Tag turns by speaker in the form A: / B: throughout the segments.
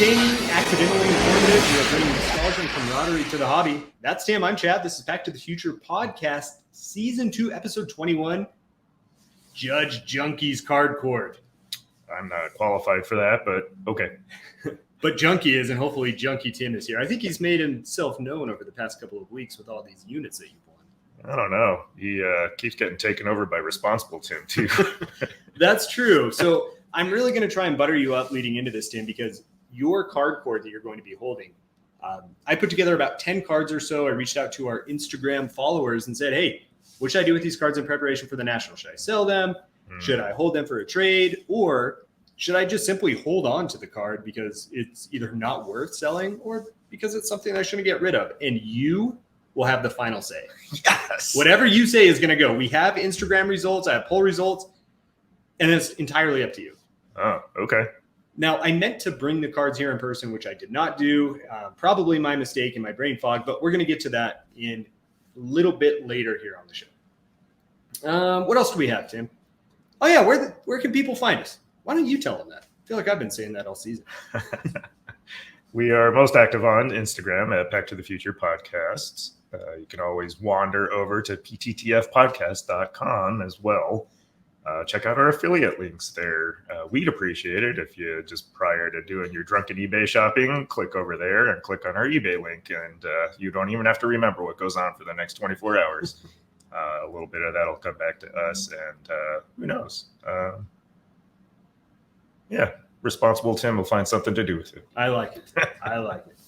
A: Entertaining, accidentally informative, we are bringing nostalgia and camaraderie to the hobby. That's Tim, I'm Chad. This is Back to the Future Podcast, Season 2, Episode 21, Judge Junky's Card Court.
B: I'm not qualified for that, but okay.
A: But Junky is, and hopefully Junky Tim is here. I think he's made himself known over the past couple of weeks with all these units that you've won.
B: I don't know. He keeps getting taken over by Responsible Tim, too.
A: That's true. So I'm really going to try and butter you up leading into this, Tim, because your card court that you're going to be holding, I put together about 10 cards or so. I reached out to our Instagram followers and said, hey, what should I do with these cards in preparation for the National? Should I sell them? Should I hold them for a trade? Or should I just simply hold on to the card because it's either not worth selling or because it's something I shouldn't get rid of? And you will have the final say.
B: Yes.
A: Whatever you say is going to go. We have Instagram results. I have poll results. And it's entirely up to you.
B: Oh, okay.
A: Now, I meant to bring the cards here in person, which I did not do. Probably my mistake and my brain fog, but we're going to get to that in a little bit later here on the show. What else do we have, Tim? Oh, yeah, where can people find us? Why don't you tell them that? I feel like I've been saying that all season.
B: We are most active on Instagram at Back to the Future Podcasts. You can always wander over to pttfpodcast.com as well. Check out our affiliate links there. We'd appreciate it if you just prior to doing your drunken eBay shopping, click over there and click on our eBay link. And you don't even have to remember what goes on for the next 24 hours. A little bit of that will come back to us. And who knows? Responsible Tim will find something to do with it.
A: I like it. I like it.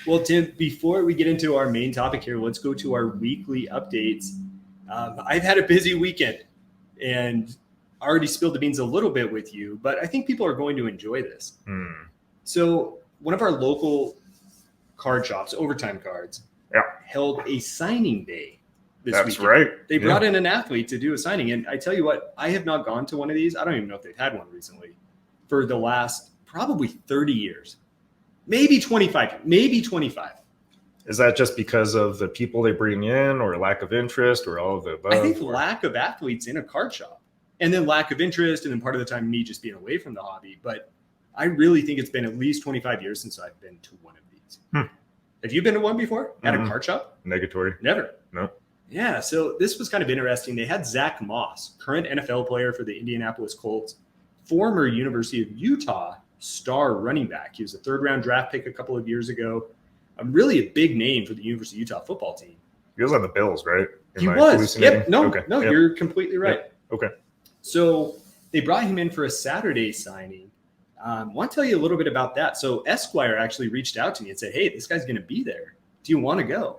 A: Well, Tim, before we get into our main topic here, let's go to our weekly updates. I've had a busy weekend and already spilled the beans a little bit with you, but I think people are going to enjoy this. So one of our local card shops, Overtime Cards, held a signing day this weekend.
B: That's right.
A: They brought in an athlete to do a signing. And I tell you what, I have not gone to one of these. I don't even know if they've had one recently for the last probably 30 years, maybe 25.
B: Is that just because of the people they bring in or lack of interest or all of the above?
A: I think lack of athletes in a card shop and then lack of interest. And then part of the time me just being away from the hobby. But I really think it's been at least 25 years since I've been to one of these. Have you been to one before at a card shop?
B: Negatory.
A: Never.
B: No.
A: Yeah. So this was kind of interesting. They had Zach Moss, current NFL player for the Indianapolis Colts, former University of Utah star running back. He was a third-round draft pick a couple of years ago. Really a big name for the University of Utah football team.
B: He was on the Bills, right?
A: He was. Yep. No,
B: okay.
A: No, you're completely right.
B: Yep. Okay.
A: So they brought him in for a Saturday signing. I want to tell you a little bit about that. So Esquire actually reached out to me and said, hey, this guy's going to be there. Do you want to go?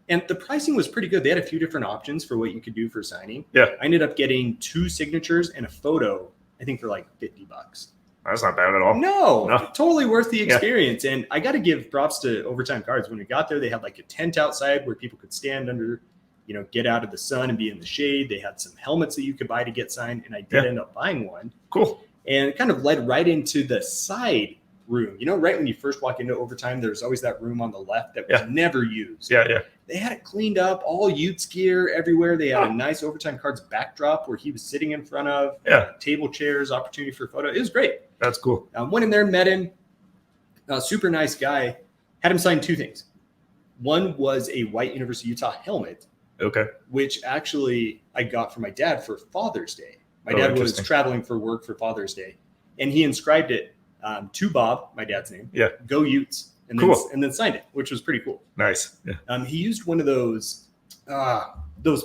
A: And the pricing was pretty good. They had a few different options for what you could do for signing.
B: Yeah.
A: I ended up getting 2 signatures and a photo, I think for like $50.
B: That's not bad at all.
A: No, totally worth the experience. Yeah. And I got to give props to Overtime Cards. When we got there, they had like a tent outside where people could stand under, get out of the sun and be in the shade. They had some helmets that you could buy to get signed. And I did end up buying one.
B: Cool.
A: And it kind of led right into the side room. Right when you first walk into Overtime, there's always that room on the left that was never used.
B: Yeah.
A: They had it cleaned up, all Utes gear everywhere. They had a nice Overtime Cards backdrop where he was sitting in front of table chairs, opportunity for a photo. It was great.
B: That's cool.
A: Went in there, met him. Super nice guy. Had him sign 2 things. One was a white University of Utah helmet.
B: Okay.
A: Which actually I got for my dad for Father's Day. My dad was traveling for work for Father's Day. And he inscribed it to Bob, my dad's name. Yeah. Go Utes. And then signed it, which was pretty cool.
B: Nice. Yeah.
A: He used one of those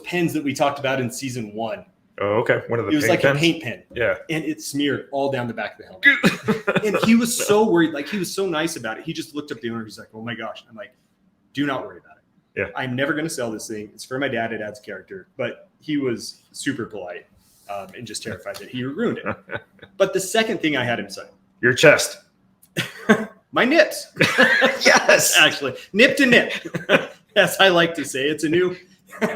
A: pens that we talked about in season 1.
B: Oh, okay. One of the
A: It was like
B: pens?
A: a paint pen.
B: Yeah.
A: And it smeared all down the back of the helmet. And he was so worried. Like, he was so nice about it. He just looked up the owner. He's like, oh my gosh. I'm like, do not worry about it.
B: Yeah.
A: I'm never going to sell this thing. It's for my dad. It adds character. But he was super polite and just terrified that he ruined it. But the second thing I had him sign.
B: Your chest.
A: My nips.
B: Yes.
A: Actually, nip to nip. As I like to say, it's a new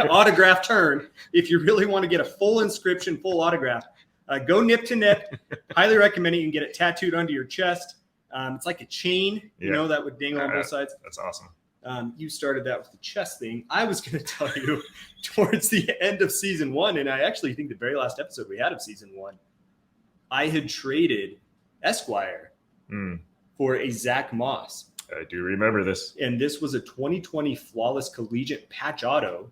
A: autograph term. If you really want to get a full inscription, full autograph, go nip to nip. Highly recommend it. You can get it tattooed onto your chest. It's like a chain, that would dangle on both sides.
B: That's awesome.
A: You started that with the chest thing. I was going to tell you towards the end of season 1, and I actually think the very last episode we had of season 1, I had traded Esquire for a Zach Moss.
B: I do remember this.
A: And this was a 2020 Flawless Collegiate Patch Auto,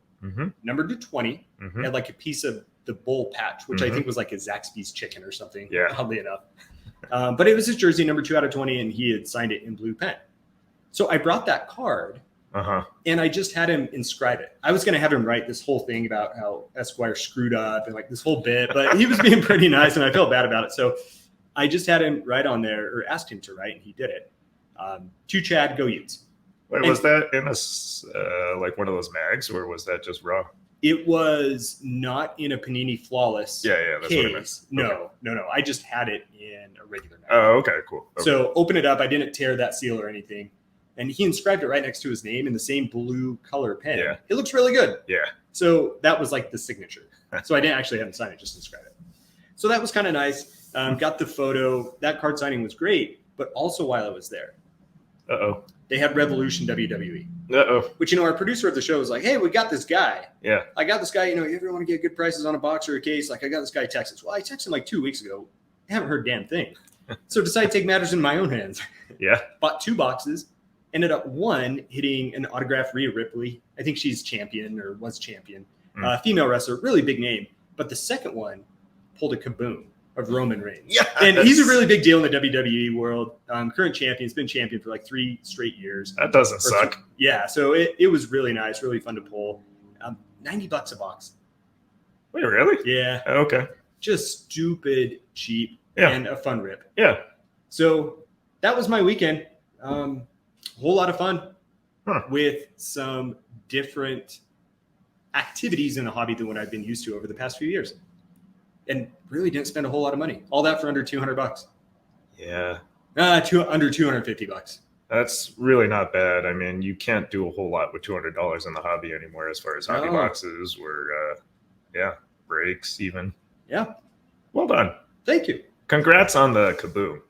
A: numbered to 20, and like a piece of the bull patch, which I think was like a Zaxby's chicken or something, oddly enough. But it was his jersey, number 2 out of 20, and he had signed it in blue pen. So I brought that card, and I just had him inscribe it. I was going to have him write this whole thing about how Esquire screwed up and like this whole bit, but he was being pretty nice, and I felt bad about it. So I just had him write on there, or asked him to write, and he did it. To Chad, go Utes.
B: Wait, was that in a like one of those mags, or was that just raw?
A: It was not in a Panini Flawless
B: that's
A: case.
B: what I meant.
A: No. I just had it in a regular mag.
B: Oh, okay, cool. Okay.
A: So open it up. I didn't tear that seal or anything. And he inscribed it right next to his name in the same blue color pen.
B: Yeah.
A: It looks really good.
B: Yeah.
A: So that was like the signature. So I didn't actually have him sign it, just inscribe it. So that was kind of nice. Got the photo. That card signing was great. But also while I was there, they had Revolution WWE. Which, our producer of the show was like, hey, we got this guy.
B: Yeah.
A: I got this guy, you ever want to get good prices on a box or a case? Like, I got this guy Texas. Well, I texted him like 2 weeks ago. I haven't heard a damn thing. So decided to take matters in my own hands.
B: Yeah.
A: Bought 2 boxes. Ended up one hitting an autographed Rhea Ripley. I think she's champion or was champion. Female wrestler, really big name. But the second one pulled a Kaboom of Roman Reigns.
B: Yes.
A: And he's a really big deal in the WWE world. Current champion. He's been champion for like 3 straight years.
B: That doesn't suck.
A: Yeah. So it was really nice, really fun to pull. $90 a box.
B: Wait, really?
A: Yeah.
B: Okay.
A: Just stupid cheap and a fun rip.
B: Yeah.
A: So that was my weekend. Whole lot of fun with some different activities in the hobby than what I've been used to over the past few years. And really didn't spend a whole lot of money. All that for under $200.
B: Yeah.
A: Under $250.
B: That's really not bad. I mean, you can't do a whole lot with $200 in the hobby anymore as far as hobby boxes or, breaks even.
A: Yeah.
B: Well done.
A: Thank you.
B: Congrats on the Kaboom.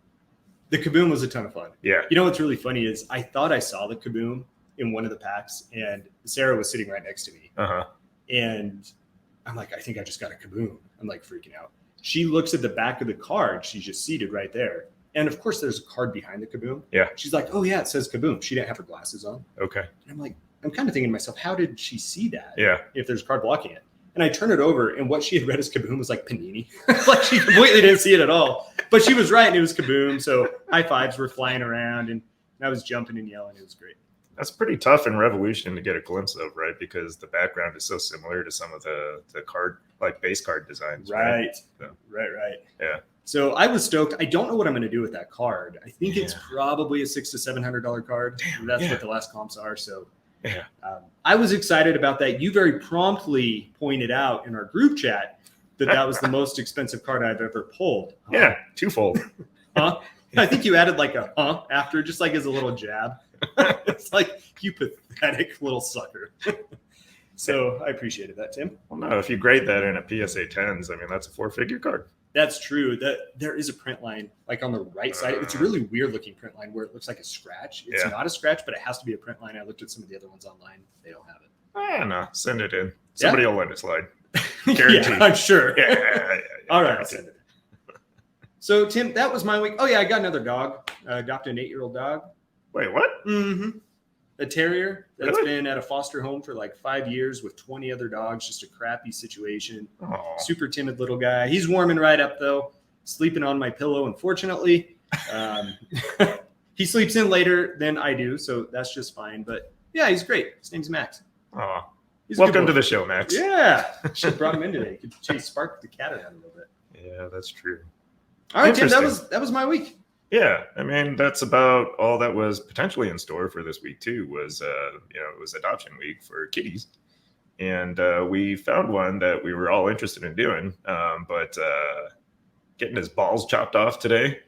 A: The Kaboom was a ton of fun.
B: Yeah.
A: What's really funny is I thought I saw the Kaboom in one of the packs, and Sarah was sitting right next to me. And I'm like, I think I just got a Kaboom. I'm like freaking out. She looks at the back of the card. She's just seated right there. And of course, there's a card behind the Kaboom.
B: Yeah.
A: She's like, oh, yeah, it says Kaboom. She didn't have her glasses on.
B: Okay.
A: And I'm like, I'm kind of thinking to myself, how did she see that?
B: Yeah.
A: If there's a card blocking it. And I turn it over, and what she had read as Kaboom was like Panini. Like she completely didn't see it at all. But she was right, and it was Kaboom. So high fives were flying around, and I was jumping and yelling. It was great.
B: That's pretty tough in Revolution to get a glimpse of, right? Because the background is so similar to some of the card, like base card designs.
A: Right.
B: So.
A: Right.
B: Yeah.
A: So I was stoked. I don't know what I'm going to do with that card. I think it's probably a $600 to $700 card.
B: Damn,
A: That's what the last comps are. So
B: yeah,
A: I was excited about that. You very promptly pointed out in our group chat that was the most expensive card I've ever pulled.
B: Yeah, twofold.
A: I think you added like a after, just like as a little jab. It's like, you pathetic little sucker. So I appreciated that, Tim.
B: Well, no, if you grade that in a PSA 10s, I mean, that's a 4-figure card.
A: That's true. That there is a print line like on the right side. It's a really weird looking print line where it looks like a scratch. It's not a scratch, but it has to be a print line. I looked at some of the other ones online. They don't have it.
B: No, send it in. Somebody will let it slide.
A: Guaranteed. Yeah, I'm sure.
B: Yeah.
A: All right, I'll send it. So, Tim, that was my week. Oh, yeah, I got another dog. I adopted an 8-year-old dog.
B: Wait, what?
A: Mm-hmm. A terrier that's
B: Really?
A: been at a foster home for like 5 years with 20 other dogs. Just a crappy situation.
B: Aww.
A: Super timid little guy. He's warming right up, though. Sleeping on my pillow, unfortunately. He sleeps in later than I do, so that's just fine. But, yeah, he's great. His name's Max.
B: Aw.
A: He's a
B: Welcome
A: good
B: to
A: boy.
B: the show, Max.
A: Yeah. Should have brought him in today. Could chase Spark the cat around a little bit.
B: Yeah, that's true.
A: All right, Tim, that
B: Interesting.
A: was my week.
B: Yeah, I mean, that's about all that was potentially in store for this week too. Was it was adoption week for kitties, and we found one that we were all interested in doing, but getting his balls chopped off today.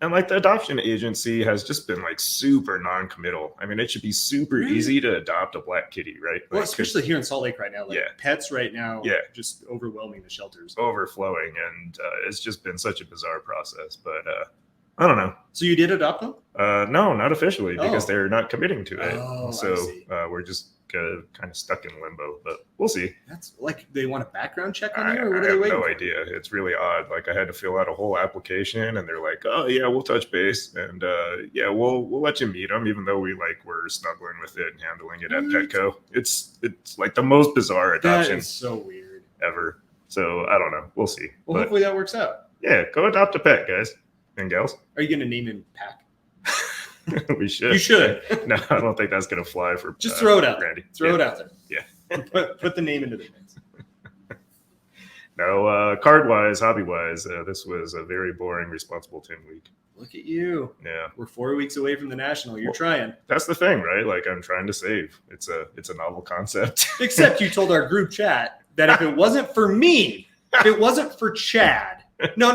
B: And like the adoption agency has just been like super non-committal. I mean, it should be super easy to adopt a black kitty, right?
A: Well,
B: Like,
A: especially here in Salt Lake right now. Like pets right now, just overwhelming the shelters.
B: overflowing, and it's just been such a bizarre process. But I don't know.
A: So you did adopt them?
B: No, not officially, because
A: Oh.
B: they're not committing to it.
A: Oh, I
B: So
A: see.
B: we're just kind of stuck in limbo, but we'll see.
A: That's like they want a background check on
B: I
A: you, or what are
B: I
A: they
B: have
A: waiting
B: no
A: for?
B: idea. It's really odd. Like I had to fill out a whole application, and they're like, "Oh yeah, we'll touch base, and yeah, we'll let you meet them," even though we were snuggling with it and handling it at
A: What?
B: Petco. It's like the most bizarre
A: That
B: adoption
A: is so weird.
B: ever. So I don't know. We'll see.
A: Well,
B: But
A: hopefully that works out.
B: yeah, go adopt a pet, guys and gals.
A: Are you going to name him Pack?
B: We should.
A: You should.
B: No, I don't think that's gonna fly for.
A: Just throw it out there.
B: Randy.
A: Throw
B: Yeah.
A: it out there.
B: Yeah.
A: Put the name into the mix.
B: No, card wise, hobby wise, this was a very boring, responsible Tim week.
A: Look at you.
B: Yeah,
A: We're 4 weeks away from the national. You're
B: Well-
A: trying.
B: that's the thing, right? Like I'm trying to save. It's a novel concept.
A: Except you told our group chat that if it wasn't for me, if it wasn't for Chad, no.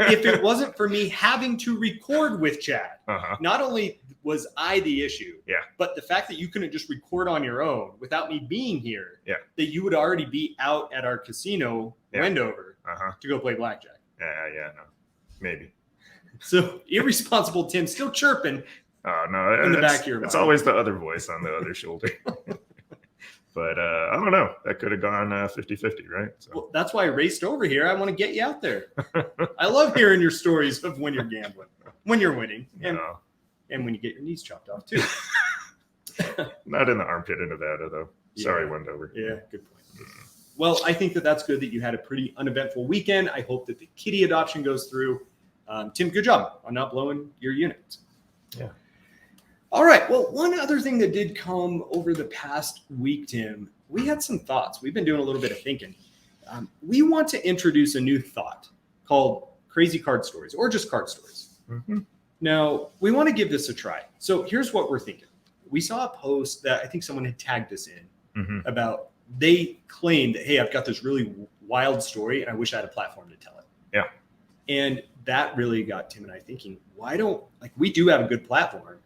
A: If it wasn't for me having to record with Chad,
B: Uh-huh.
A: not only was I the issue,
B: Yeah.
A: but the fact that you couldn't just record on your own without me being here,
B: Yeah.
A: that you would already be out at our casino,
B: Yeah.
A: Wendover,
B: Uh-huh.
A: to go play blackjack.
B: Yeah, no. Maybe.
A: So irresponsible Tim still chirping.
B: Oh no,
A: In the
B: it's-
A: back of your
B: it's
A: mind.
B: always the other voice on the other shoulder. But I don't know. That could have gone 50-50, right? So
A: Well, that's why I raced over here. I want to get you out there. I love hearing your stories of when you're gambling, when you're winning, and when you get your knees chopped off too.
B: not in the armpit in Nevada though. Sorry,
A: Yeah.
B: Wendover.
A: Yeah, good point. Well, I think that that's good that you had a pretty uneventful weekend. I hope that the kitty adoption goes through. Tim, good job on not blowing your unit.
B: Yeah.
A: All right. Well, one other thing that did come over the past week, Tim, we had some thoughts. We've been doing a little bit of thinking. We want to introduce a new thought called crazy card stories or just card stories.
B: Mm-hmm.
A: Now, we want to give this a try. So here's what we're thinking. We saw a post that I think someone had tagged us in
B: Mm-hmm.
A: about they claimed that, hey, I've got this really wild story and I wish I had a platform to tell it.
B: Yeah.
A: And that really got Tim and I thinking, why don't, like, we do have a good platform.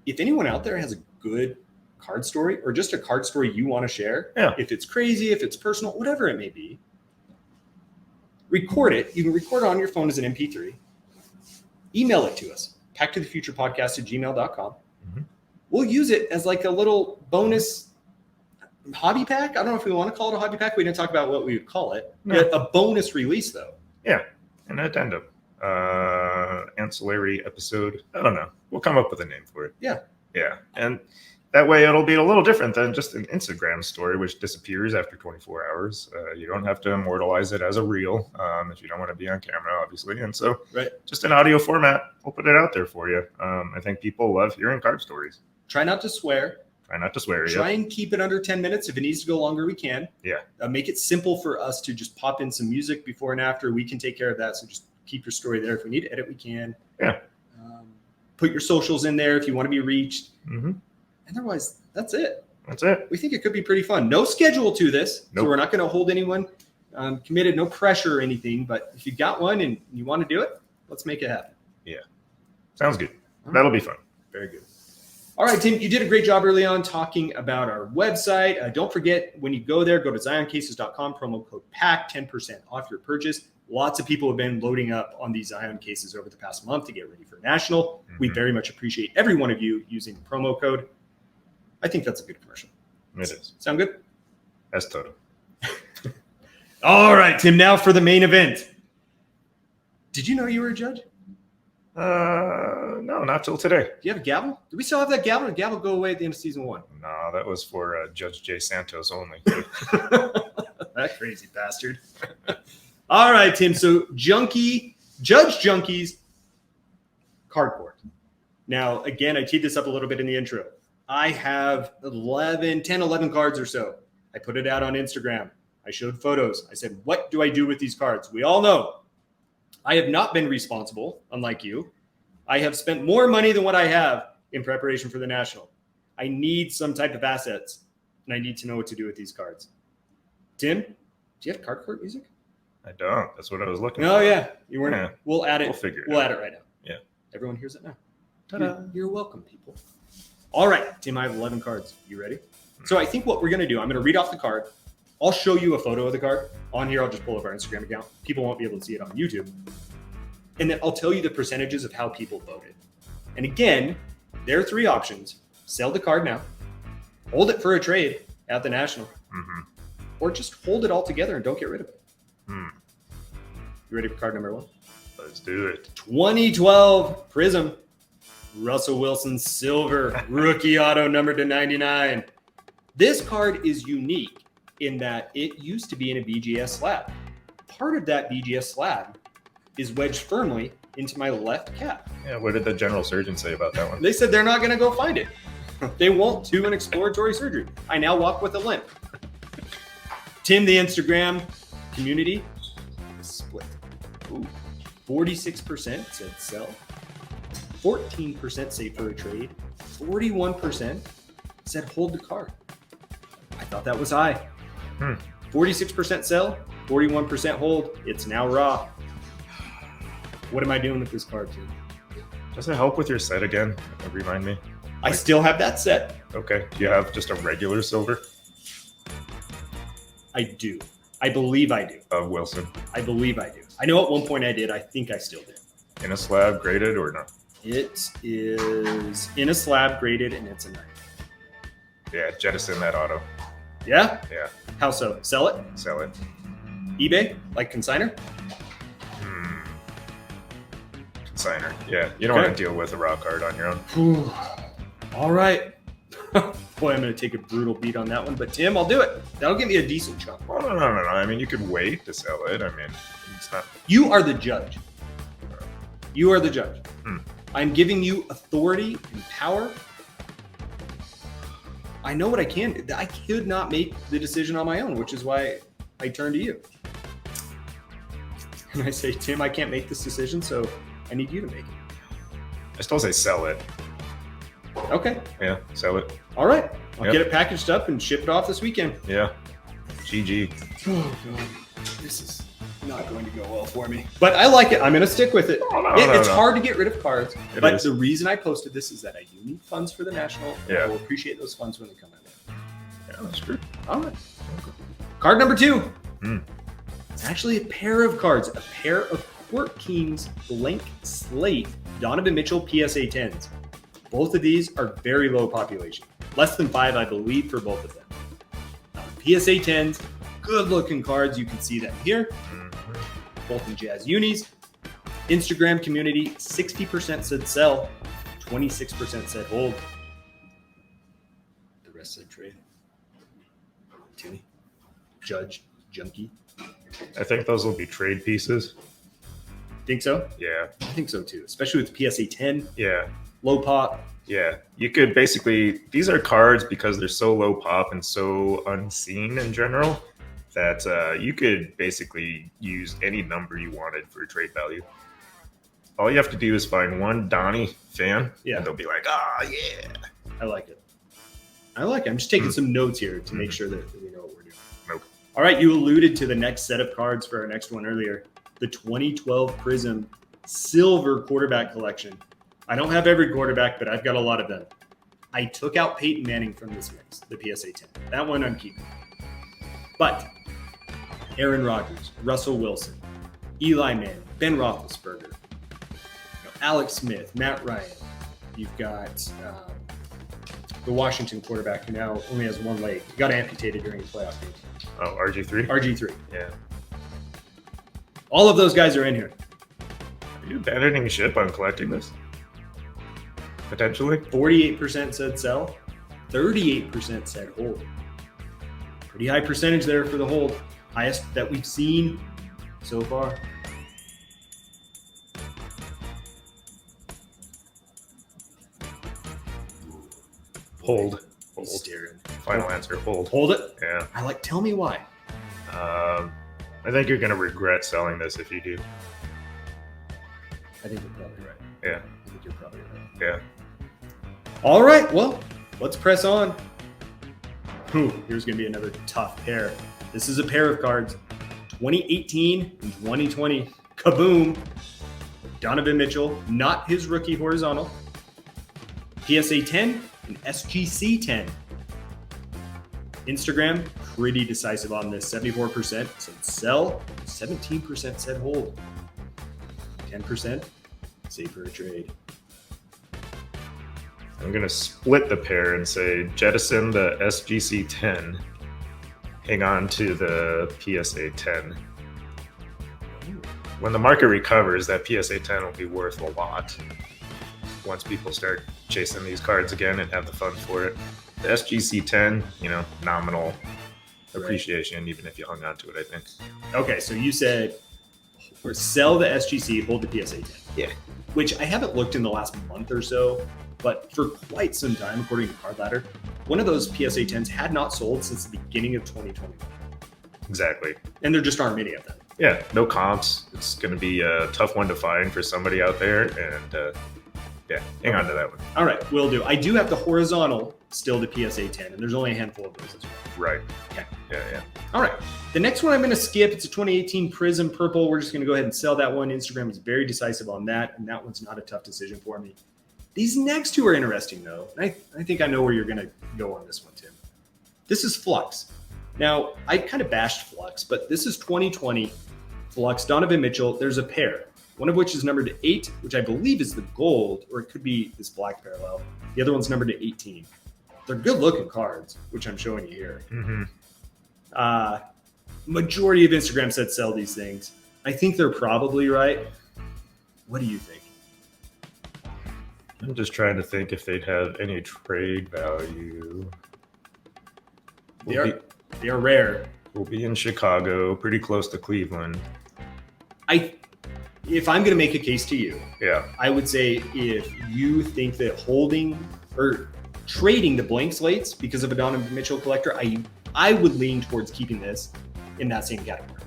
A: If anyone out there has a good card story or just a card story you want to share,
B: Yeah.
A: if it's crazy, if it's personal, whatever it may be, record it. You can record it on your phone as an MP3. Email it to us, packtothefuturepodcast@gmail.com.
B: Mhm.
A: We'll use it as like a little bonus hobby pack. I don't know if we want to call it a hobby pack. We didn't talk about what we would call it.
B: No.
A: Yeah, a bonus release, though.
B: An addendum. Ancillary episode. I don't know. We'll come up with a name for it.
A: Yeah.
B: Yeah. And that way it'll be a little different than just an Instagram story, which disappears after 24 hours. You don't have to immortalize it as a reel if you don't want to be on camera, obviously. And so
A: Right.
B: just an audio format, we'll put it out there for you. I think people love hearing card stories.
A: Try not to swear.
B: Try not to swear.
A: Try and keep it under 10 minutes. If it needs to go longer, we can.
B: Yeah.
A: Make it simple for us to just pop in some music before and after. We can take care of that. So just keep your story there. If we need to edit, we can.
B: Yeah.
A: Put your socials in there if you want to be reached.
B: Mm-hmm.
A: Otherwise, that's it.
B: That's it.
A: We think it could be pretty fun. No schedule to this.
B: Nope.
A: So we're not going to hold anyone committed, no pressure or anything. But if you got one and you want to do it, let's make it happen.
B: Sounds good. That'll be fun.
A: Very good. All right, Tim, you did a great job early on talking about our website. Don't forget, when you go there, go to zioncases.com, promo code PACK, 10% off your purchase. Lots of people have been loading up on these Zion cases over the past month to get ready for National. We
B: Mhm.
A: very much appreciate every one of you using the promo code. I think that's a good commercial.
B: It is.
A: Sound good?
B: That's total.
A: All right, Tim, now for the main event. Did you know you were a judge?
B: No, not till today.
A: Do you have a gavel? Do we still have that gavel? Or did the gavel go away at the end of season 1?
B: No, that was for Judge Jay Santos only.
A: That crazy bastard. All right, Tim. So Judge Junky's card court. Now, again, I teed this up a little bit in the intro. I have 10, 11 cards or so. I put it out on Instagram. I showed photos. I said, what do I do with these cards? We all know I have not been responsible, unlike you. I have spent more money than what I have in preparation for the National. I need some type of assets, and I need to know what to do with these cards. Tim, do you have card court music?
B: I don't. That's what I was looking
A: Oh,
B: for.
A: yeah. You weren't.
B: Yeah.
A: We'll add it.
B: We'll figure it
A: We'll
B: out.
A: add it right now.
B: Yeah.
A: Everyone hears it now.
B: Ta-da.
A: You're welcome, people. All right, Tim, I have 11 cards. You ready? So I think what we're going to do, I'm going to read off the card. I'll show you a photo of the card. On here, I'll just pull up our Instagram account. People won't be able to see it on YouTube. And then I'll tell you the percentages of how people voted. And again, there are 3 options. Sell the card now, hold it for a trade at the National, or just hold it all together and don't get rid of it. You ready for card number 1?
B: Let's do it.
A: 2012 Prizm Russell Wilson Silver rookie auto numbered to 99. This card is unique in that it used to be in a BGS slab. Part of that BGS slab is wedged firmly into my left calf.
B: Yeah, what did the general surgeon say about that one?
A: They said they're not going to go find it. They won't do an exploratory surgery. I now walk with a limp. Tim, the Instagram community, split. 46% said sell. 14% say for a trade. 41% said hold the card. I thought that was high. 46% sell, 41% hold. It's now raw. What am I doing with this card, Tim?
B: Does it help with your set again? Remind me.
A: I still have that set.
B: Okay. Do you have just a regular silver
A: I do. I believe I do.
B: of Wilson
A: I believe I do. I know at one point I did. I think I still do.
B: in a slab, graded or not?
A: It is in a slab, graded, and it's a 9.
B: Yeah, jettison that auto.
A: Yeah?
B: Yeah,
A: How so? Sell it?
B: sell it.
A: eBay? Like consigner?
B: Consigner. Yeah, you don't
A: Okay.
B: want to deal with a raw card on your own.
A: All right. Boy, I'm going to take a brutal beat on that one. But Tim, I'll do it. That'll give me a decent chunk.
B: Well, no. I mean, you could wait to sell it. I mean, it's not.
A: You are the judge. You are the judge. I'm giving you authority and power. I know what I can do. I could not make the decision on my own, which is why I turn to you. And I say, Tim, I can't make this decision, so I need you to make it.
B: I still say sell it.
A: Okay.
B: Yeah, sell it.
A: All right. I'll
B: Yep.
A: get it packaged up and ship it off this weekend.
B: Yeah. GG.
A: Oh, God. This is not going to go well for me. But I like it. I'm going to stick with it.
B: Oh, no,
A: It's
B: no.
A: hard to get rid of cards.
B: It
A: But
B: is.
A: the reason I posted this is that I do need funds for the National. And
B: Yeah.
A: I will appreciate those funds when they come in.
B: Yeah, that's true.
A: All right. Card number 2.
B: Hmm.
A: It's actually a pair of cards. A pair of Court Kings blank slate Donovan Mitchell PSA 10s. Both of these are very low population. Less than 5, I believe, for both of them. PSA 10s, good looking cards. You can see them here. Both in Jazz unis. Instagram community, 60% said sell, 26% said hold. The rest said trade. Timmy, Judge, Junky.
B: I think those will be trade pieces.
A: Think so?
B: Yeah.
A: I think so too, especially with PSA 10,
B: Yeah.
A: low pop.
B: Yeah. You could basically, these are cards because they're so low pop and so unseen in general that you could basically use any number you wanted for trade value. All you have to do is find one Donnie fan,
A: Yeah.
B: and they'll be like, yeah.
A: I like it. I'm just taking some notes here to make sure that we know what we're doing.
B: Nope.
A: All right, you alluded to the next set of cards for our next one earlier. The 2012 Prizm Silver Quarterback Collection. I don't have every quarterback, but I've got a lot of them. I took out Peyton Manning from this mix, the PSA 10. That one I'm keeping. But Aaron Rodgers, Russell Wilson, Eli Manning, Ben Roethlisberger, Alex Smith, Matt Ryan. You've got the Washington quarterback who now only has one leg. He got amputated during a playoff game.
B: Oh, RG3?
A: RG3.
B: Yeah.
A: All of those guys are in here.
B: Are you abandoning ship on collecting this? Potentially?
A: 48% said sell. 38% said hold. Pretty high percentage there for the hold. Highest that we've seen so far.
B: Hold. Hold.
A: Staring.
B: Final answer, hold.
A: Hold it.
B: Yeah.
A: Tell me why.
B: I think you're going to regret selling this if you do.
A: I think you're probably right.
B: Yeah.
A: I think you're probably right.
B: Yeah.
A: All right, well, let's press on. Ooh, here's going to be another tough pair. This is a pair of cards. 2018 and 2020. Kaboom. Donovan Mitchell, not his rookie horizontal. PSA 10 and SGC 10. Instagram, pretty decisive on this. 74% said sell, 17% said hold. 10% save for a trade.
B: I'm going to split the pair and say jettison the SGC 10, hang on to the PSA 10. When the market recovers, that PSA 10 will be worth a lot once people start chasing these cards again and have the fun for it. The SGC 10, nominal appreciation, even if you hung on to it, I think.
A: Okay, so you said or sell the SGC, hold the PSA 10.
B: Yeah.
A: Which I haven't looked in the last month or so, but for quite some time, according to Card Ladder, one of those PSA 10s had not sold since the beginning of 2021.
B: Exactly.
A: And there just aren't many of them.
B: Yeah, no comps. It's going to be a tough one to find for somebody out there, and hang on to that one.
A: All right, will do. I do have the horizontal still to PSA 10, and there's only a handful of those as well.
B: Right.
A: Okay.
B: Yeah.
A: All right. The next one I'm going to skip. It's a 2018 Prizm Purple. We're just going to go ahead and sell that one. Instagram is very decisive on that, and that one's not a tough decision for me. These next two are interesting, though. And I think I know where you're going to go on this one, Tim. This is Flux. Now, I kind of bashed Flux, but this is 2020 Flux Donovan Mitchell. There's a pair, one of which is numbered to 8, which I believe is the gold, or it could be this black parallel. The other one's numbered to 18. They're good-looking cards, which I'm showing you here.
B: Mm-hmm.
A: Majority of Instagram said sell these things. I think they're probably right. What do you think?
B: I'm just trying to think if they'd have any trade value.
A: They are rare.
B: We'll be in Chicago, pretty close to Cleveland.
A: If I'm going to make a case to you,
B: Yeah.
A: I would say if you think that holding or trading the blank slates because of a Donovan Mitchell collector, I would lean towards keeping this in that same category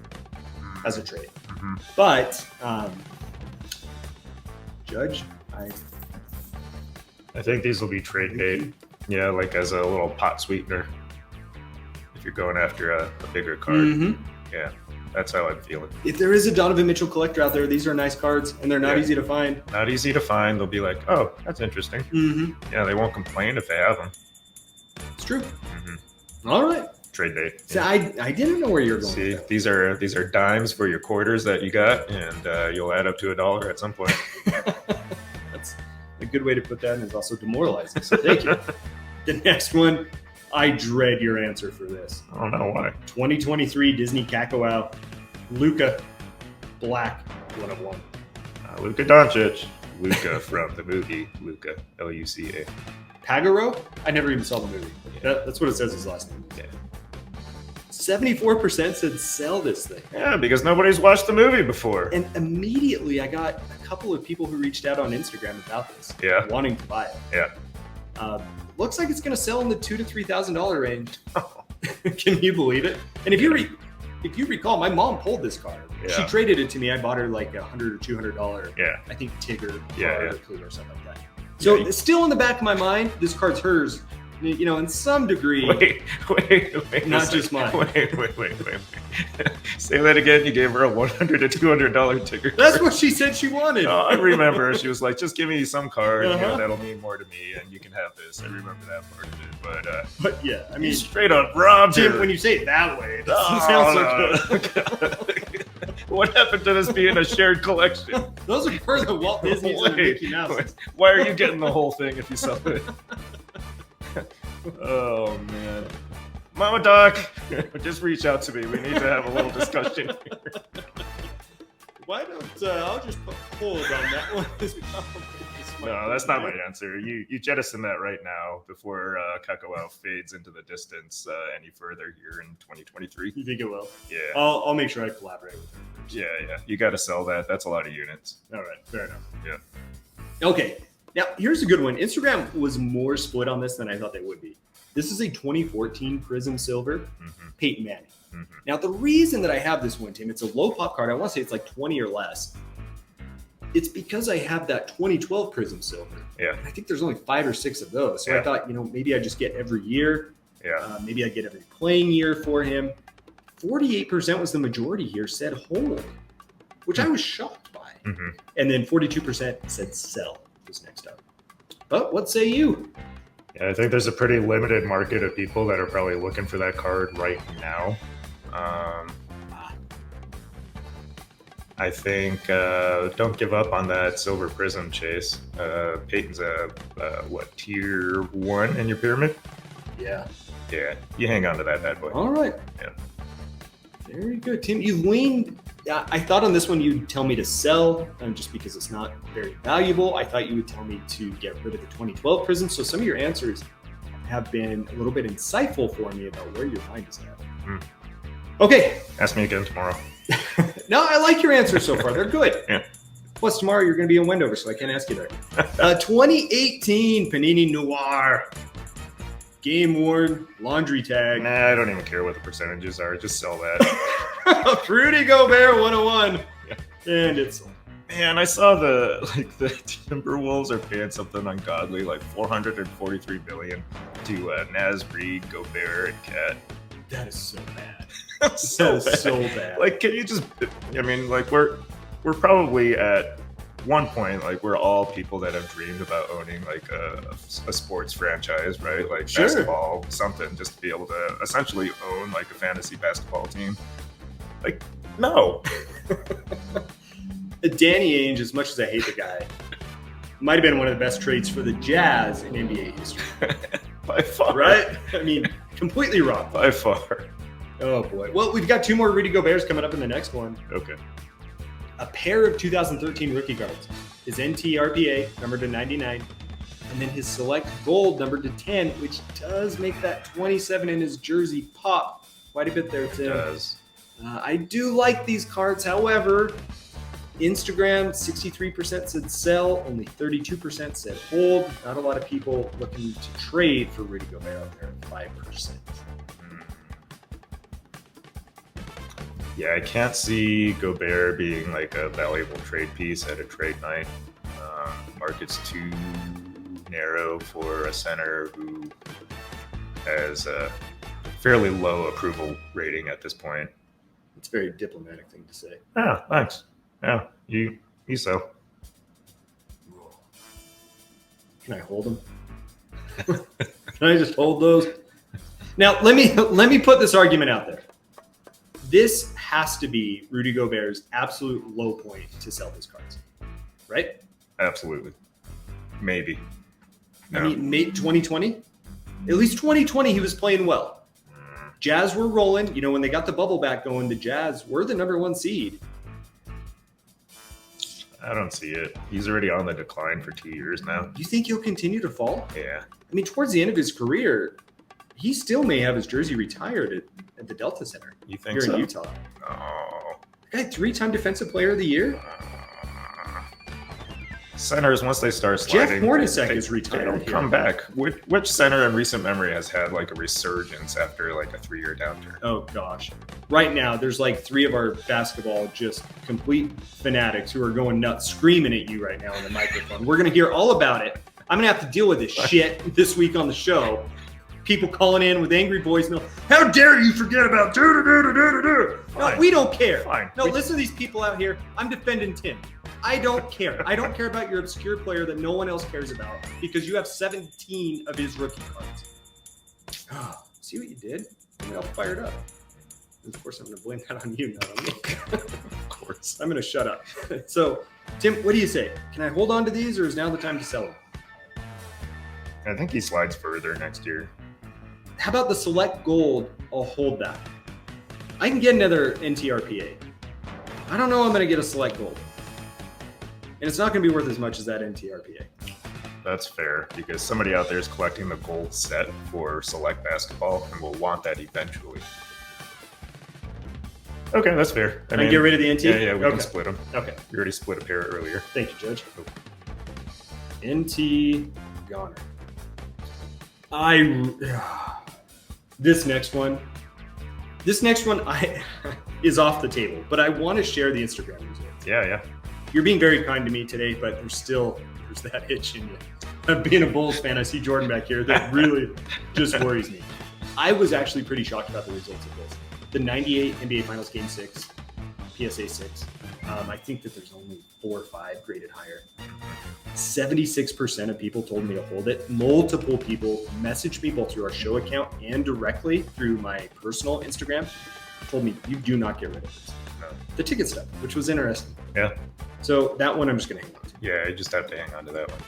A: as a trade.
B: Mm-hmm.
A: But Judge,
B: I think these will be trade bait. Yeah, like as a little pot sweetener. If you're going after a bigger card.
A: Mm-hmm.
B: Yeah, that's how I'm feeling.
A: If there is a Donovan Mitchell collector out there, these are nice cards, and they're not easy to find.
B: Not easy to find. They'll be like, oh, that's interesting.
A: Mm-hmm.
B: Yeah, they won't complain if they have them.
A: It's true.
B: Mm-hmm.
A: All right.
B: Trade bait.
A: So I didn't know where you're going.
B: See, these are dimes for your quarters that you got, and you'll add up to $1 at some point.
A: That's a good way to put that, and it's also demoralizing. So thank you. The next one, I dread your answer for this.
B: I don't know why.
A: 2023 Disney Kakao Luka Black 101.
B: Luka Doncic. Luka from the movie Luka, Luca.
A: Pagaro? I never even saw the movie.
B: Yeah.
A: That's what it says his last name.
B: Yeah.
A: 74% said sell this thing.
B: Yeah, because nobody's watched the movie before.
A: And immediately I got a couple of people who reached out on Instagram about this.
B: Yeah.
A: Wanting to buy it.
B: Yeah.
A: Looks like it's going to sell in the $2,000 to $3,000 range. Can you believe it? And if you recall, my mom pulled this card.
B: Yeah.
A: She traded it to me. I bought her like $100 or $200.
B: Yeah.
A: I think Tigger
B: Yeah.
A: or Clue or something like that. So it's still in the back of my mind. This card's hers. In some degree.
B: Wait.
A: Not just mine.
B: Wait. Say that again. You gave her a $100 to $200 ticker.
A: That's what she said she wanted.
B: I remember. She was like, just give me some card.
A: Uh-huh.
B: That'll mean more to me, and you can have this. I rember that part of it.
A: But yeah, I mean,
B: straight up robbed
A: Tim,
B: her.
A: when you say it that way, it doesn't sound so good.
B: What happened to this being a shared collection?
A: Those are for the Walt Disney's and the Mickey Mouse.
B: Why are you getting the whole thing if you sell it? Oh man, Mama Doc, just reach out to me. We need to have a little discussion here.
A: Why don't I'll just put hold on that one?
B: No, that's not my answer. You jettison that right now before Kakao fades into the distance any further here in 2023.
A: You think it will?
B: Yeah.
A: I'll make sure I collaborate with her.
B: Yeah. You got to sell that. That's a lot of units.
A: All right, fair enough.
B: Yeah.
A: Okay. Now, here's a good one. Instagram was more split on this than I thought they would be. This is a 2014 Prizm Silver Peyton Manning.
B: Mm-hmm.
A: Now, the reason that I have this one, Tim, it's a low pop card. I want to say it's like 20 or less. It's because I have that 2012 Prizm Silver.
B: Yeah.
A: And I think there's only 5 or 6 of those. So
B: Yeah.
A: I thought, maybe I just get every year.
B: Yeah.
A: Maybe I get every playing year for him. 48% was the majority here said hold, which I was shocked by.
B: Mm-hmm.
A: And then 42% said sell was next up. But what say you?
B: Yeah, I think there's a pretty limited market of people that are probably looking for that card right now. I think don't give up on that silver Prizm chase. Peyton's tier 1 in your pyramid?
A: Yeah.
B: Yeah, you hang on to that bad boy.
A: All right.
B: Yeah.
A: Very good, Tim. You leaned. I thought on this one you'd tell me to sell, just because it's not very valuable. I thought you would tell me to get rid of the 2012 Prizm. So some of your answers have been a little bit insightful for me about where your mind is at. Okay.
B: Ask me again tomorrow.
A: No, I like your answers so far. They're good.
B: Yeah.
A: Plus, tomorrow you're going to be in Wendover, so I can't ask you there. 2018 Panini Noir. Game worn laundry tag.
B: Nah, I don't even care what the percentages are. Just sell that.
A: Rudy Gobert 101.
B: Yeah.
A: And it's sold.
B: Man, I saw the Timberwolves are paying something ungodly, like $443 million to Naz Reid, Gobert, and Cat.
A: That is so bad.
B: So
A: bad.
B: Like, can you just? I mean, like we're probably at one point, like we're all people that have dreamed about owning like a sports franchise, right? Like
A: Sure.
B: basketball, something, just to be able to essentially own like a fantasy basketball team. Like, no.
A: Danny Ainge, as much as I hate the guy, might have been one of the best trades for the Jazz in NBA history.
B: By far.
A: Right? I mean, completely wrong.
B: By far.
A: Oh, boy. Well, we've got 2 more Rudy Goberts coming up in the next one.
B: Okay.
A: A pair of 2013 rookie cards. His NT RPA, numbered to 99, and then his select gold, numbered to 10, which does make that 27 in his jersey pop quite a bit there, Tim.
B: It does.
A: I do like these cards, however, Instagram, 63% said sell, only 32% said hold. Not a lot of people looking to trade for Rudy Gobert out there at 5%.
B: Yeah, I can't see Gobert being like a valuable trade piece at a trade night. Market's too narrow for a center who has a fairly low approval rating at this point.
A: It's a very diplomatic thing to say.
B: Yeah, thanks. Yeah, you so.
A: Can I hold them? Can I just hold those? Now, let me put this argument out there. This has to be Rudy Gobert's absolute low point to sell his cards, right?
B: Absolutely. Maybe.
A: I mean, May 2020? At least 2020, he was playing well. Jazz were rolling. You know, when they got the bubble back going, the Jazz were the #1 seed.
B: I don't see it. He's already on the decline for 2 years now.
A: Do you think he'll continue to fall?
B: Yeah.
A: I mean, towards the end of his career, he still may have his jersey retired at the Delta Center.
B: You think
A: here
B: so?
A: in Utah.
B: No.
A: The guy, 3-time Defensive Player of the Year.
B: Centers, once they start sliding,
A: Jeff Hornacek
B: they
A: is retired
B: They don't
A: here.
B: come back. Which center in recent memory has had like a resurgence after like a 3-year downturn?
A: Oh gosh. Right now, there's like 3 of our basketball just complete fanatics who are going nuts, screaming at you right now on the microphone. We're going to hear all about it. I'm going to have to deal with this shit this week on the show. People calling in with angry voicemail. How dare you forget about do-do-do-do-do-do? No, we don't care.
B: Fine.
A: No, listen to these people out here. I'm defending Tim. I don't care. I don't care about your obscure player that no one else cares about because you have 17 of his rookie cards. See what you did? I'm all fired up. And of course, I'm going to blame that on you, not on me.
B: Of course.
A: I'm going to shut up. So, Tim, what do you say? Can I hold on to these or is now the time to sell them?
B: I think he slides further next year.
A: How about the select gold? I'll hold that. I can get another NTRPA. I don't know I'm going to get a select gold. And it's not going to be worth as much as that NTRPA.
B: That's fair because somebody out there is collecting the gold set for select basketball and will want that eventually. Okay, that's fair.
A: Can I get rid of the NT?
B: Yeah, we
A: Okay.
B: can split them.
A: Okay.
B: We already split a pair earlier.
A: Thank you, Judge. NT Goner. This next one is off the table, but I want to share the Instagram results.
B: Yeah.
A: You're being very kind to me today, but there's that itch in you. Being a Bulls fan, I see Jordan back here. That really just worries me. I was actually pretty shocked about the results of this. The 98 NBA Finals Game 6, PSA 6. I think that there's only 4 or 5 graded higher. 76% of people told me to hold it. Multiple people messaged me both through our show account and directly through my personal Instagram. Told me, you do not get rid of this. The ticket stub, which was interesting.
B: Yeah.
A: So that one I'm just going to hang on to.
B: Yeah, you just have to hang on to that one.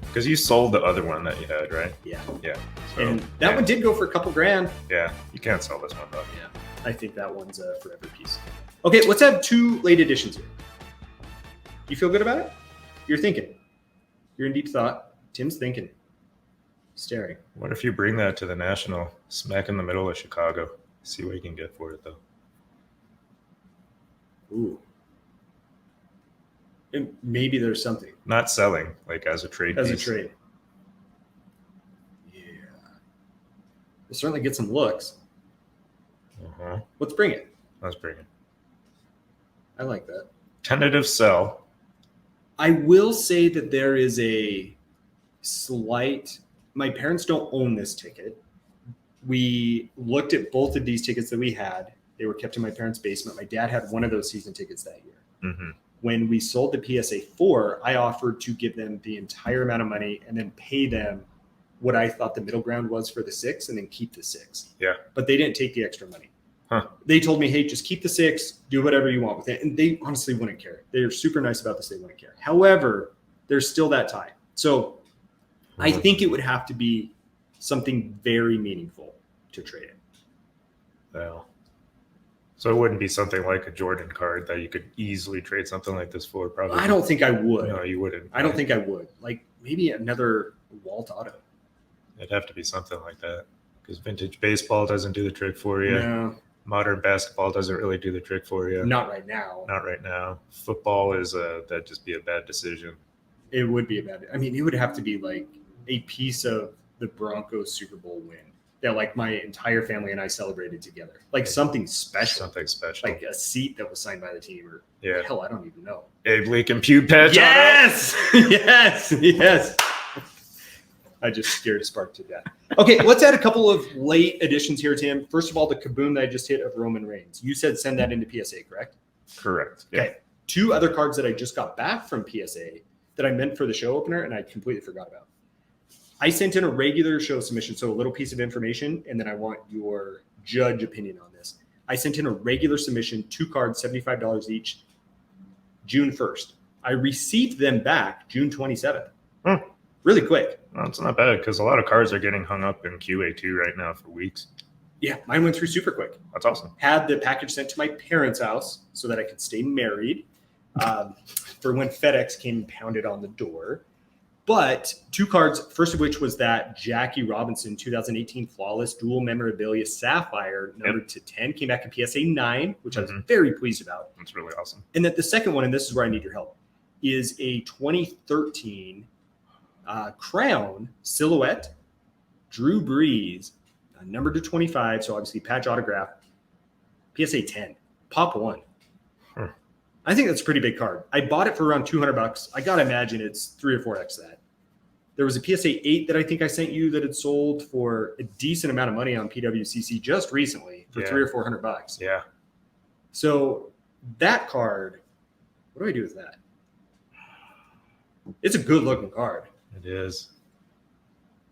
B: Because you sold the other one that you had, right?
A: Yeah.
B: Yeah. So,
A: And that one did go for a couple grand.
B: Yeah, you can't sell this one, though.
A: Yeah. I think that one's a forever piece. Okay, let's have 2 late editions here. You feel good about it? You're thinking. You're in deep thought. Tim's thinking. Staring.
B: What if you bring that to the National, smack in the middle of Chicago? See what you can get for it, though.
A: Ooh. And maybe there's something.
B: Not selling, like as a trade
A: As
B: piece.
A: a trade. Yeah. We'll certainly get some looks.
B: Uh-huh.
A: Let's bring it.
B: Let's bring it.
A: I like that.
B: Tentative sell.
A: I will say that there is a slight. My parents don't own this ticket. We looked at both of these tickets that we had. They were kept in my parents' basement. My dad had one of those season tickets that year.
B: Mm-hmm.
A: When we sold the PSA 4, I offered to give them the entire amount of money and then pay them what I thought the middle ground was for the 6 and then keep the 6.
B: Yeah.
A: But they didn't take the extra money.
B: Huh.
A: They told me, hey, just keep the 6, do whatever you want with it. And they honestly wouldn't care. They're super nice about this. They wouldn't care. However, there's still that tie. So I think it would have to be something very meaningful to trade it.
B: Well, so it wouldn't be something like a Jordan card that you could easily trade something like this for, probably.
A: I don't think I would.
B: No, you wouldn't.
A: I don't think I would. Like maybe another Walt Auto.
B: It'd have to be something like that because vintage baseball doesn't do the trick for you.
A: No,
B: Modern basketball doesn't really do the trick for you.
A: not right now.
B: Not right now. Football is that'd just be a bad decision.
A: It would be a bad. I mean, it would have to be like a piece of the Broncos Super Bowl win that like my entire family and I celebrated together. Like something special.
B: Something special.
A: Like a seat that was signed by the team or
B: Yeah.
A: hell, I don't even know.
B: Abe Lincoln Pew patch.
A: Yes! yes! Yes! I just scared a spark to death. Okay, let's add a couple of late additions here, Tim. First of all, the Kaboom that I just hit of Roman Reigns. You said send that into PSA, correct?
B: Correct.
A: Okay. 2 other cards that I just got back from PSA that I meant for the show opener and I completely forgot about. I sent in a regular show submission, so a little piece of information, and then I want your judge opinion on this. I sent in a regular submission, 2 cards, $75 each, June 1st. I received them back June 27th. Really quick.
B: Well, it's not bad because a lot of cards are getting hung up in QA2 right now for weeks.
A: Yeah, mine went through super quick.
B: That's awesome.
A: Had the package sent to my parents' house so that I could stay married for when FedEx came and pounded on the door. But 2 cards, first of which was that Jackie Robinson 2018 Flawless Dual Memorabilia Sapphire, numbered to 10, came back in PSA 9, which I was very pleased about.
B: That's really awesome.
A: And then the second one, and this is where I need your help, is a 2013 Crown Silhouette Drew Brees, numbered to 25, so obviously patch autograph, PSA 10, pop 1. I think that's a pretty big card. I bought it for around $200. I got to imagine it's 3 or 4x that. There was a PSA 8 that I think I sent you that had sold for a decent amount of money on PWCC just recently for $300 or $400.
B: Yeah.
A: So that card, what do I do with that? It's a good looking card.
B: It is.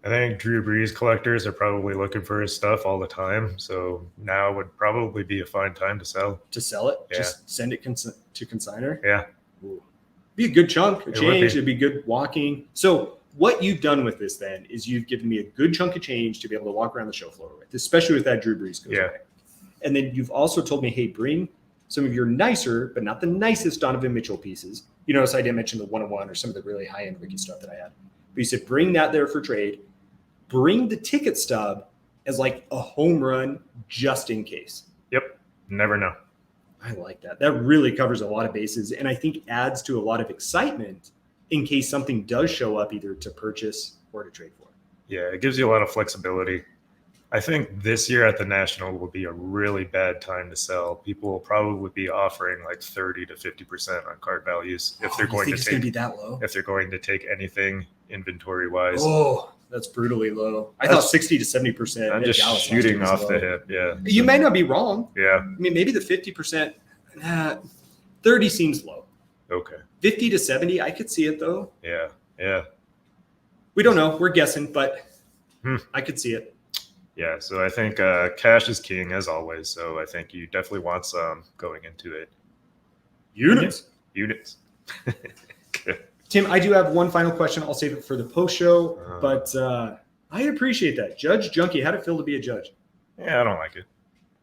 B: I think Drew Brees collectors are probably looking for his stuff all the time. So now would probably be a fine time to sell.
A: To sell it?
B: Yeah.
A: Just send it to consignor?
B: Yeah.
A: Ooh. Be a good chunk of
B: It would
A: change.
B: be.
A: It'd be good walking. So what you've done with this then is you've given me a good chunk of change to be able to walk around the show floor with, especially with that Drew Brees goes away. And then you've also told me, hey, bring some of your nicer, but not the nicest Donovan Mitchell pieces. You notice I didn't mention the 101 or some of the really high-end rookie stuff that I had. But you said bring that there for trade. Bring the ticket stub as like a home run just in case.
B: Yep. Never know.
A: I like that. That really covers a lot of bases and I think adds to a lot of excitement in case something does show up either to purchase or to trade for.
B: Yeah, it gives you a lot of flexibility. I think this year at the National will be a really bad time to sell. People will probably be offering like 30 to 50% on card values if they're going to
A: it's
B: take
A: going to be that low.
B: if they're going to take anything inventory wise.
A: Oh, that's brutally low. I thought 60 to 70%.
B: I'm just shooting off the hip. Yeah.
A: You may not be wrong.
B: Yeah.
A: I mean, maybe the 50%, 30 seems low.
B: Okay.
A: 50 to 70, I could see it though.
B: Yeah. Yeah.
A: We don't know. We're guessing, but I could see it.
B: Yeah. So I think cash is king as always. So I think you definitely want some going into it.
A: Units.
B: Good.
A: Tim, I do have one final question. I'll save it for the post show, but I appreciate that. Judge Junky, how'd it feel to be a judge?
B: Yeah, I don't like it.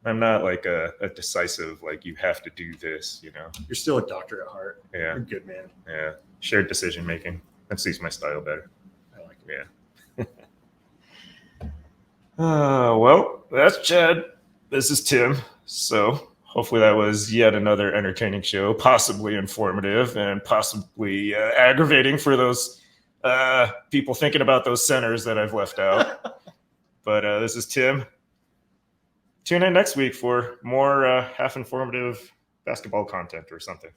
B: I'm not like a decisive, like you have to do this,
A: You're still a doctor at heart.
B: Yeah.
A: You're a good man.
B: Yeah. Shared decision making. That suits my style better.
A: I like it.
B: Yeah. Well, that's Chad. This is Tim. So hopefully that was yet another entertaining show, possibly informative and possibly aggravating for those people thinking about those centers that I've left out. But this is Tim. Tune in next week for more half informative basketball content or something.